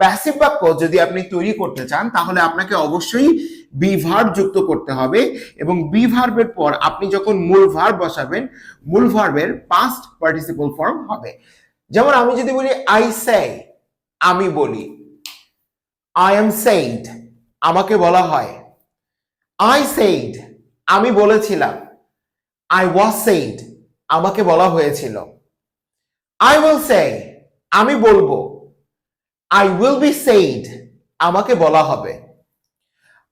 Passive বাক্য যদি আপনি তৈরি করতে চান তাহলে আপনাকে অবশ্যই বি ভার্ব যুক্ত করতে হবে, এবং বি ভার্বের পর আপনি যখন মূল ভার্ব বসাবেন মূল ভার্বের পাস্ট পার্টিসিপল ফর্ম হবে। যেমন আমি যদি বলি আই সে, আমি বলি। আই এম সেইড, আমাকে বলা হয়। আই সেইড, আমি বলেছিলাম। আই ওয়াজ সেইড, আমাকে বলা হয়েছিল। আই উইল সে, আমি বলবো। আই উইল বি সেইড, আমাকে বলা হবে।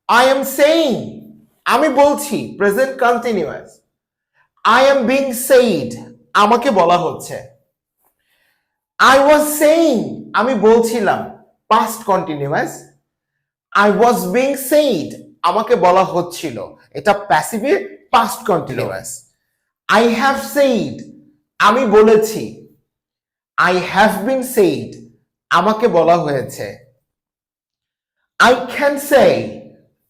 আই এম সেইং, আমি বলছি, present continuous. I am being said, আমাকে বলা হচ্ছে। আই ওয়াজ সেইং, আমি বলছিলাম, past continuous. I was being said, আমাকে বলা হচ্ছিল, এটা প্যাসিভে past continuous. I have said, আমি বলেছি। আই হ্যাভ বিন সেইড, আমাকে বলা হয়েছে। আই ক্যান সে,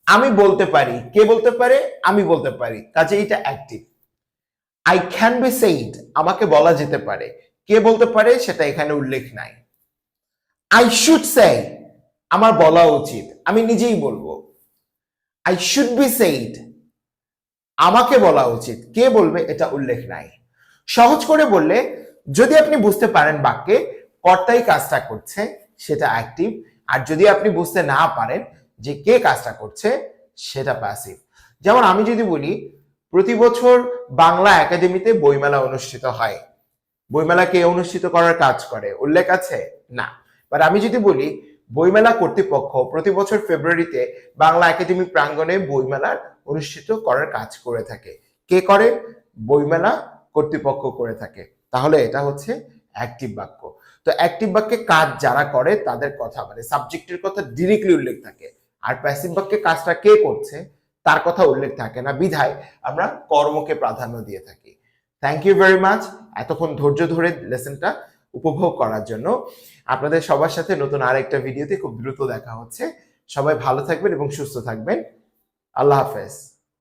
আমি বলতে পারি। কে বলতে পারে? আমি বলতে পারি, কাজে এটা active. I can be said, আমাকে বলা যেতে পারে। কে বলতে পারে সেটা এখানে উল্লেখ নাই। আই শুড সে, আমার বলা উচিত, আমি নিজেই বলবো। আই শুড বি সেইড, আমাকে বলা উচিত। কে বলবে এটা উল্লেখ নাই। সহজ করে বললে, যদি আপনি বুঝতে পারেন বাক্যে কর্তাই কাজটা করছে সেটা অ্যাক্টিভ, আর যদি আপনি বুঝতে না পারেন যে কে কাজটা করছে সেটা প্যাসিভ। যেমন আমি যদি বলি প্রতি বছর বাংলা একাডেমিতে বইমেলা অনুষ্ঠিত হয়, বইমেলা কে অনুষ্ঠিত করার কাজ করে? উল্লেখ আছে? না। বাট আমি যদি বলি বইমেলা কর্তৃপক্ষ প্রতি বছর ফেব্রুয়ারিতে বাংলা একাডেমি প্রাঙ্গণে বইমেলার অনুষ্ঠিত করার কাজ করে থাকে, কে করে? বইমেলা কর্তৃপক্ষ করে থাকে। তাহলে এটা হচ্ছে অ্যাক্টিভ বাক্য। তো অ্যাক্টিভ বাক্যে কাজ যারা করে তাদের কথা, মানে সাবজেক্টের কথা ডিরেক্টলি উল্লেখ থাকে, আর প্যাসিভ বাক্যে কাজটা কে করছে তার কথা উল্লেখ থাকে না, বিধায় আমরা কর্মকে প্রাধান্য দিয়ে থাকি। থ্যাংক ইউ ভেরি মাচ এতক্ষণ ধৈর্য ধরে লেসনটা উপভোগ করার জন্য। আপনাদের সবার সাথে নতুন আরেকটা ভিডিওতে খুব দ্রুত দেখা হচ্ছে। সবাই ভালো থাকবেন এবং সুস্থ থাকবেন। আল্লাহ হাফেজ।